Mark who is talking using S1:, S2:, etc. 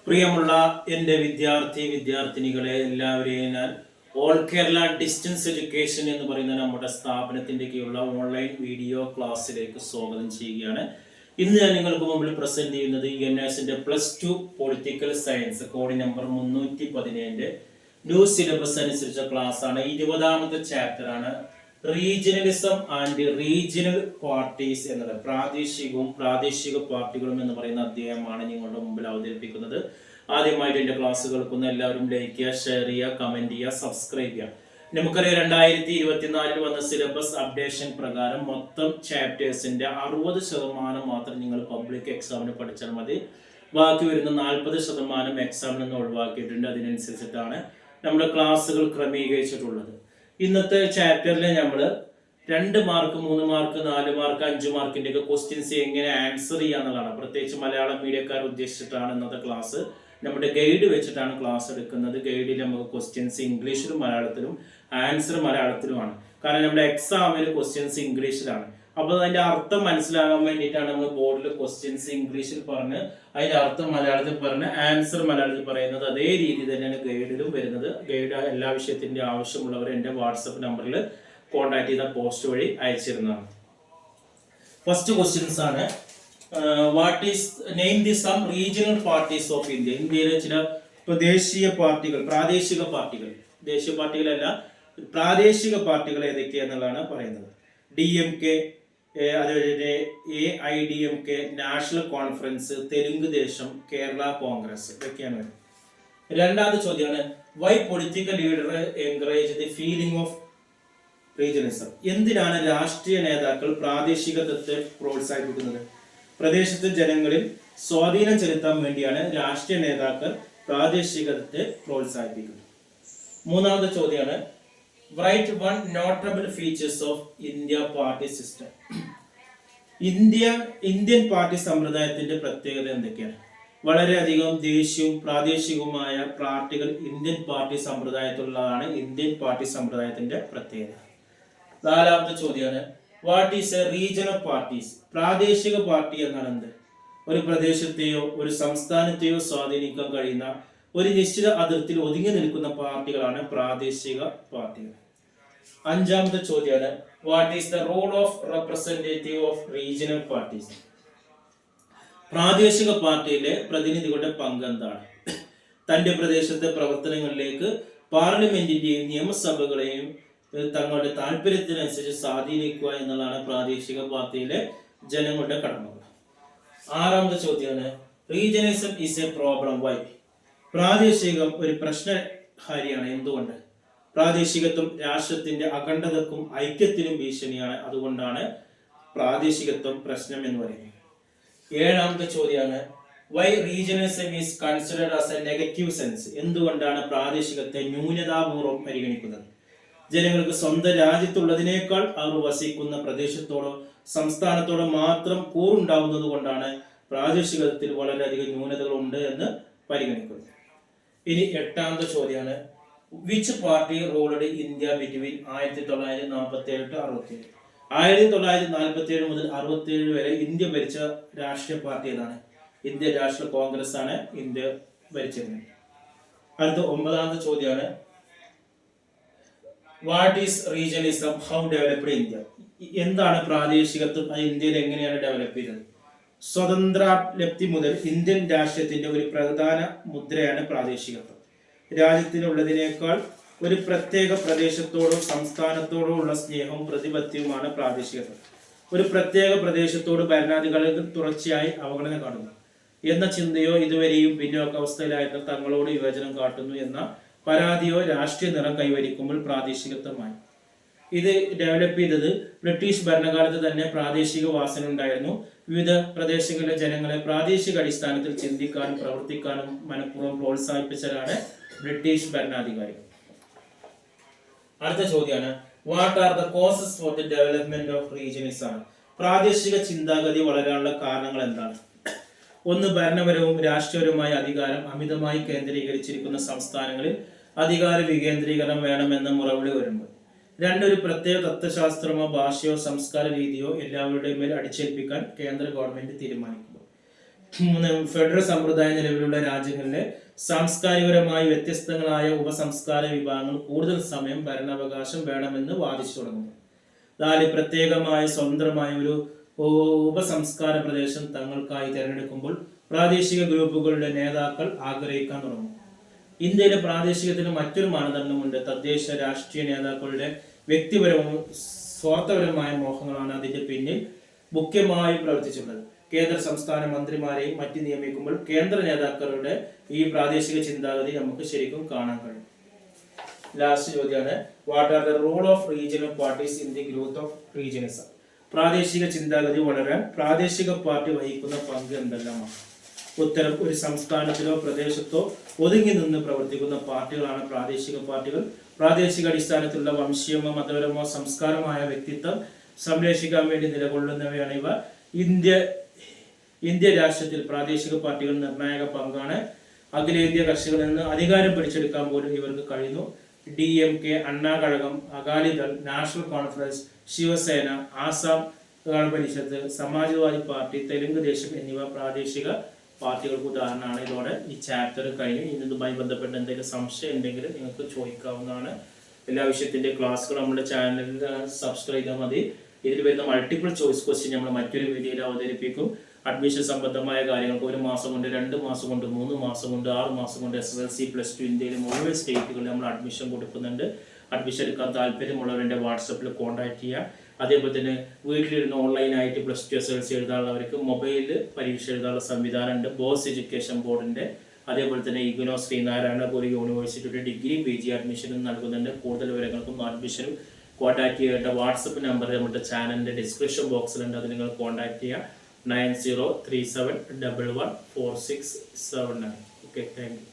S1: പ്രിയമുള്ള എൻ്റെ വിദ്യാർത്ഥിനികളെ എല്ലാവരെയും ഞാൻ ഓൾ കേരള ഡിസ്റ്റൻസ് എഡ്യൂക്കേഷൻ എന്ന് പറയുന്ന നമ്മുടെ സ്ഥാപനത്തിൻ്റെ കീഴിലുള്ള ഓൺലൈൻ വീഡിയോ ക്ലാസ്സിലേക്ക് സ്വാഗതം ചെയ്യുകയാണ്. ഇന്ന് ഞാൻ നിങ്ങൾക്ക് മുമ്പിൽ പ്രസന്റ് ചെയ്യുന്നത് NSന്റെ +2 political science code number 317 new syllabus അനുസരിച്ച ക്ലാസ് ആണ്. 20ാമത്തെ ചാപ്റ്റർ ആണ് റീജിയണലിസം ആൻഡ് റീജിയണൽ പാർട്ടീസ് എന്നത് പ്രാദേശിക പാർട്ടികളും എന്ന് പറയുന്ന അധ്യായമാണ് നിങ്ങളുടെ മുമ്പിൽ അവതരിപ്പിക്കുന്നത്. ആദ്യമായിട്ട് എൻ്റെ ക്ലാസ് കേൾക്കുന്ന എല്ലാവരും ലൈക്ക് ചെയ്യുക, ഷെയർ ചെയ്യുക, കമന്റ് ചെയ്യുക, സബ്സ്ക്രൈബ് ചെയ്യുക. നമുക്കറിയാം 2024 വന്ന സിലബസ് അപ്ഡേഷൻ പ്രകാരം മൊത്തം ചാപ്റ്റേഴ്സിന്റെ 60% മാത്രം നിങ്ങൾ പബ്ലിക് എക്സാമിന് പഠിച്ചാൽ മതി. ബാക്കി വരുന്ന 40% എക്സാമിൽ നിന്ന് ഒഴിവാക്കിയിട്ടുണ്ട്. അതിനനുസരിച്ചിട്ടാണ് നമ്മുടെ ക്ലാസ്സുകൾ ക്രമീകരിച്ചിട്ടുള്ളത്. ഇന്നത്തെ ചാപ്റ്ററിൽ നമ്മൾ 2 മാർക്ക് 3 മാർക്ക് 4 മാർക്ക് 5 മാർക്കിന്റെ ഒക്കെ ക്വസ്റ്റ്യൻസ് എങ്ങനെ ആൻസർ ചെയ്യാന്നുള്ളതാണ്. പ്രത്യേകിച്ച് മലയാളം മീഡിയക്കാർ ഉദ്ദേശിച്ചിട്ടാണ് ഇന്നത്തെ ക്ലാസ്. നമ്മുടെ ഗൈഡ് വെച്ചിട്ടാണ് ക്ലാസ് എടുക്കുന്നത്. ഗൈഡിൽ നമുക്ക് ക്വസ്റ്റ്യൻസ് ഇംഗ്ലീഷിലും മലയാളത്തിലും ആൻസർ മലയാളത്തിലുമാണ്. കാരണം നമ്മുടെ എക്സാമിൽ ക്വസ്റ്റ്യൻസ് ഇംഗ്ലീഷിലാണ്. അപ്പോൾ അതിന്റെ അർത്ഥം മനസ്സിലാകാൻ വേണ്ടിയിട്ടാണ് നമ്മൾ ബോർഡിൽ ക്വസ്റ്റ്യൻസ് ഇംഗ്ലീഷിൽ പറഞ്ഞ് അതിന്റെ അർത്ഥം മലയാളത്തിൽ പറഞ്ഞ് ആൻസർ മലയാളത്തിൽ പറയുന്നത്. അതേ രീതി തന്നെയാണ് ഗൈഡിലും വരുന്നത്. ഗൈഡ് എല്ലാ വിഷയത്തിന്റെ ആവശ്യമുള്ളവർ എൻ്റെ വാട്സപ്പ് നമ്പറിൽ കോൺടാക്ട് ചെയ്ത പോസ്റ്റ് വഴി അയച്ചിരുന്നതാണ്. ഫസ്റ്റ് ക്വസ്റ്റ്യൻസ് ആണ്. What is name the sum regional parties of India. ഇന്ത്യയിലെ ചില ദേശീയ പാർട്ടികൾ, പ്രാദേശിക പാർട്ടികൾ, ദേശീയ പാർട്ടികളല്ല പ്രാദേശിക പാർട്ടികൾ ഏതൊക്കെയാന്നുള്ളതാണ് പറയുന്നത്. DMK, അതുപോലെ AIDMK, നാഷണൽ കോൺഫറൻസ്, തെലുങ്ക് ദേശം, കേരള കോൺഗ്രസ്, ഇതൊക്കെയാണ്. രണ്ടാമത്തെ ചോദ്യമാണ് why political leader encourage the feeling of regionism. എന്തിനാണ് രാഷ്ട്രീയ നേതാക്കൾ പ്രാദേശികത്വത്തെ പ്രോത്സാഹിപ്പിക്കുന്നത്? പ്രദേശത്തെ ജനങ്ങളിൽ സ്വാധീനം ചെലുത്താൻ വേണ്ടിയാണ് രാഷ്ട്രീയ നേതാക്കൾ പ്രാദേശികതത്തെ പ്രോത്സാഹിപ്പിക്കുന്നത്. മൂന്നാമത്തെ ചോദ്യമാണ് write 1 notable features of India party system. Indian party സമ്പ്രദായത്തിന്റെ പ്രത്യേകത എന്തൊക്കെയാണ്? വളരെയധികം ദേശീയവും പ്രാദേശികവുമായ പാർട്ടികൾ ഇന്ത്യൻ പാർട്ടി സമ്പ്രദായത്തിലുള്ളതാണ് ഇന്ത്യൻ പാർട്ടി സമ്പ്രദായത്തിന്റെ പ്രത്യേകത. നാലാമത്തെ ചോദ്യമാണ് what is a regional parties. പ്രാദേശിക പാർട്ടി എന്നാണ് എന്ത്? ഒരു പ്രദേശത്തെയോ ഒരു സംസ്ഥാനത്തെയോ സ്വാധീനിക്കാൻ കഴിയുന്ന ഒരു നിശ്ചിത അതിർത്തിയിൽ ഒതുങ്ങി നിൽക്കുന്ന പാർട്ടികളാണ് പ്രാദേശിക പാർട്ടികൾ. അഞ്ചാമത്തെ ചോദ്യമാണ് what is the role of representative of regional parties. പ്രാദേശിക പാർട്ടിയിലെ പ്രതിനിധികളുടെ പങ്ക് എന്താണ്? തന്റെ പ്രദേശത്തെ പ്രവർത്തനങ്ങളിലേക്ക് പാർലമെന്റിന്റെയും നിയമസഭകളെയും തങ്ങളുടെ താല്പര്യത്തിനനുസരിച്ച് സ്വാധീനിക്കുക എന്നുള്ളതാണ് പ്രാദേശിക പാർട്ടിയിലെ ജനങ്ങളുടെ കടമകൾ. ആറാമത്തെ ചോദ്യമാണ് റീജിയണിസം ഈസ് എ പ്രോബ്ലം വൈ. പ്രാദേശികം ഒരു പ്രശ്നഹാരിയാണ്. എന്തുകൊണ്ട്? പ്രാദേശികത്വം രാഷ്ട്രത്തിന്റെ അഖണ്ഡതക്കും ഐക്യത്തിനും ഭീഷണിയാണ്. അതുകൊണ്ടാണ് പ്രാദേശികത്വം പ്രശ്നം എന്ന് പറയുന്നത്. ഏഴാമത്തെ ചോദ്യമാണ് why regionalism is considered as a negative sense. എന്തുകൊണ്ടാണ് പ്രാദേശികത്തെ ന്യൂനതാപൂർവ്വം പരിഗണിക്കുന്നത്? ജനങ്ങൾക്ക് സ്വന്തം രാജ്യത്തുള്ളതിനേക്കാൾ അവർ വസിക്കുന്ന പ്രദേശത്തോടോ സംസ്ഥാനത്തോടോ മാത്രം കൂറുണ്ടാവുന്നത് കൊണ്ടാണ് പ്രാദേശികതയിൽ വളരെയധികം ന്യൂനതകൾ ഉണ്ട് എന്ന് പരിഗണിക്കുന്നത്. ഇനി എട്ടാമത്തെ ചോദ്യമാണ് which party ruled India between 1947-67. 1947 മുതൽ 67 വരെ ഇന്ത്യ ഭരിച്ച രാഷ്ട്രീയ പാർട്ടി ഏതാണ്? ഇന്ത്യൻ നാഷണൽ കോൺഗ്രസ് ആണ് ഇന്ത്യ ഭരിച്ചിരുന്നത്. അടുത്ത ഒമ്പതാമത്തെ ചോദ്യമാണ് what is regionalism, how developed India. എന്താണ് പ്രാദേശികത്വം, ഇന്ത്യയിൽ എങ്ങനെയാണ് ഡെവലപ്പ് ചെയ്തത്? സ്വതന്ത്രലബ്ധി മുതൽ ഇന്ത്യൻ രാഷ്ട്രീയത്തിന്റെ ഒരു പ്രധാന മുദ്രയാണ് പ്രാദേശികത്വം. രാജ്യത്തിനുള്ളതിനേക്കാൾ ഒരു പ്രത്യേക പ്രദേശത്തോടോ സംസ്ഥാനത്തോടോ ഉള്ള സ്നേഹവും പ്രതിപത്യവുമാണ് പ്രാദേശികത്വം. ഒരു പ്രത്യേക പ്രദേശത്തോട് ഭരണാധികാരികൾ തുടർച്ചയായി അവഗണന കാണുന്നു എന്ന ചിന്തയോ ഇതുവരെയും പിന്നോക്കാവസ്ഥയിലായിരുന്ന തങ്ങളോട് വിവേചനം കാട്ടുന്നു എന്ന പരാതിയോ രാഷ്ട്രീയ നിറം കൈവരിക്കുമ്പോൾ പ്രാദേശികത്വമായി. ഇത് ഡെവലപ്പ് ചെയ്തത് ബ്രിട്ടീഷ് ഭരണകാലത്ത് തന്നെ പ്രാദേശിക വാസന ഉണ്ടായിരുന്നു. വിവിധ പ്രദേശങ്ങളിലെ ജനങ്ങളെ പ്രാദേശിക അടിസ്ഥാനത്തിൽ ചിന്തിക്കാനും പ്രവർത്തിക്കാനും മനഃപൂർവ്വം പ്രോത്സാഹിപ്പിച്ചവരാണ് ബ്രിട്ടീഷ് ഭരണാധികാരികൾ. അടുത്ത ചോദ്യമാണ് what are the causes for the development of regionalism. പ്രാദേശിക ചിന്താഗതി വളരാനുള്ള കാരണങ്ങൾ എന്താണ്? ഒന്ന്, ഭരണപരവും രാഷ്ട്രീയപരവുമായ അധികാരം അമിതമായി കേന്ദ്രീകരിച്ചിരിക്കുന്ന സംസ്ഥാനങ്ങളിൽ അധികാര വികേന്ദ്രീകരണം വേണമെന്ന മുറവിളി വരുമ്പോൾ. രണ്ട്, ഒരു പ്രത്യേക തത്വശാസ്ത്രമോ ഭാഷയോ സംസ്കാര രീതിയോ എല്ലാവരുടെയും മേൽ അടിച്ചേൽപ്പിക്കാൻ കേന്ദ്ര ഗവൺമെന്റ് തീരുമാനിക്കുമ്പോൾ. 3 ഫെഡറൽ സമ്പ്രദായം നിലവിലുള്ള രാജ്യങ്ങളിലെ സാംസ്കാരികപരമായി വ്യത്യസ്തങ്ങളായ ഉപസംസ്കാര വിഭാഗങ്ങൾ കൂടുതൽ സമയം ഭരണാവകാശം വേണമെന്ന് വാദിച്ചു തുടങ്ങുന്നു. 4 പ്രത്യേകമായ സ്വതന്ത്രമായ ഒരു ഉപസംസ്കാര പ്രദേശം തങ്ങൾക്കായി തിരഞ്ഞെടുക്കുമ്പോൾ പ്രാദേശിക ഗ്രൂപ്പുകളുടെ നേതാക്കൾ ആഗ്രഹിക്കാൻ തുടങ്ങും. ഇന്ത്യയിലെ പ്രാദേശികത്തിന് മറ്റൊരു മാനദണ്ഡമുണ്ട്. തദ്ദേശ രാഷ്ട്രീയ നേതാക്കളുടെ വ്യക്തിപരവും സ്വാർത്ഥപരമായ മോഹങ്ങളാണ് അതിന്റെ പിന്നിൽ മുഖ്യമായി പ്രവർത്തിച്ചിട്ടുള്ളത്. കേന്ദ്ര സംസ്ഥാന മന്ത്രിമാരെയും മറ്റ് നിയമിക്കുമ്പോൾ കേന്ദ്ര നേതാക്കളുടെ ഈ പ്രാദേശിക ചിന്താഗതി നമുക്ക് ശരിക്കും കാണാൻ കഴിയും. ലാസ്റ്റ് ചോദ്യമാണ്, what are the role of regional parties in the growth of regionalism? പ്രാദേശിക ചിന്താഗതി വളരാൻ പ്രാദേശിക പാർട്ടി വഹിക്കുന്ന പങ്ക് എന്തെല്ലാമാണ്? ഉത്തരം, ഒരു സംസ്ഥാനത്തിലോ പ്രദേശത്തോ ഒതുങ്ങി നിന്ന് പ്രവർത്തിക്കുന്ന പാർട്ടികളാണ് പ്രാദേശിക പാർട്ടികൾ. പ്രാദേശിക അടിസ്ഥാനത്തിലുള്ള വംശീയമോ മതപരമോ സംസ്കാരമായ വ്യക്തിത്വം സംരക്ഷിക്കാൻ വേണ്ടി നിലകൊള്ളുന്നവയാണ് ഇവ. ഇന്ത്യ രാഷ്ട്രത്തിൽ പ്രാദേശിക പാർട്ടികൾ നിർണായക പങ്കാണ്. അഖിലേന്ത്യാ കക്ഷികളിൽ നിന്ന് അധികാരം പിടിച്ചെടുക്കാൻ പോലും ഇവർക്ക് കഴിയുന്നു. DMK, അണ്ണാ ഘടകം, Akali Dal, national conference, Shiv Sena, Assam Gana Parishad, Samajwadi party, Telugu ദേശം എന്നിവ പ്രാദേശിക പാർട്ടികൾക്ക് ഉദാഹരണമാണ്. ഇതോടെ ഈ ചാപ്റ്റർ കഴിഞ്ഞു. ഇതുമായി ബന്ധപ്പെട്ട് എന്തെങ്കിലും സംശയം ഉണ്ടെങ്കിൽ നിങ്ങൾക്ക് ചോദിക്കാവുന്നതാണ്. എല്ലാ വിഷയത്തിന്റെ ക്ലാസ്സുകൾ നമ്മുടെ ചാനലിൽ സബ്സ്ക്രൈബ് ചെയ്താൽ മതി. ഇതിൽ വരുന്ന മൾട്ടിപ്പിൾ ചോയ്സ് ക്വസ്റ്റ്യൻ നമ്മൾ മറ്റൊരു വീഡിയോയിൽ അവതരിപ്പിക്കും. അഡ്മിഷൻ സംബന്ധമായ കാര്യങ്ങൾക്ക് 1 മാസം കൊണ്ട്, 2 മാസം കൊണ്ട്, 3 മാസം കൊണ്ട്, 6 മാസം കൊണ്ട് SSLC +2 ഇന്ത്യയിലെ മുഴുവൻ സ്റ്റേറ്റുകളിൽ നമ്മൾ അഡ്മിഷൻ കൊടുക്കുന്നുണ്ട്. അഡ്മിഷൻ എടുക്കാൻ താല്പര്യമുള്ളവരുടെ വാട്സപ്പിൽ കോൺടാക്ട് ചെയ്യുക. അതേപോലെ തന്നെ വീട്ടിലിരുന്ന് ഓൺലൈനായിട്ട് +2 SSLC എഴുതാനുള്ളവർക്ക് മൊബൈലിൽ പരീക്ഷ എഴുതാനുള്ള സംവിധാനമുണ്ട്. ബോസ് എഡ്യൂക്കേഷൻ ബോർഡിൻ്റെ. അതേപോലെ തന്നെ ഇഗ്നോ ശ്രീനാരായണപുരം യൂണിവേഴ്സിറ്റിയുടെ ഡിഗ്രി PG അഡ്മിഷനും നൽകുന്നുണ്ട്. കൂടുതൽ വിവരങ്ങൾക്കും അഡ്മിഷനും കോൺടാക്ട് ചെയ്യേണ്ട വാട്സപ്പ് നമ്പർ നമ്മുടെ ചാനലിൻ്റെ ഡിസ്ക്രിപ്ഷൻ ബോക്സിലുണ്ട്. അത് നിങ്ങൾ കോൺടാക്ട് ചെയ്യുക. 9037114679. Okay, thank you.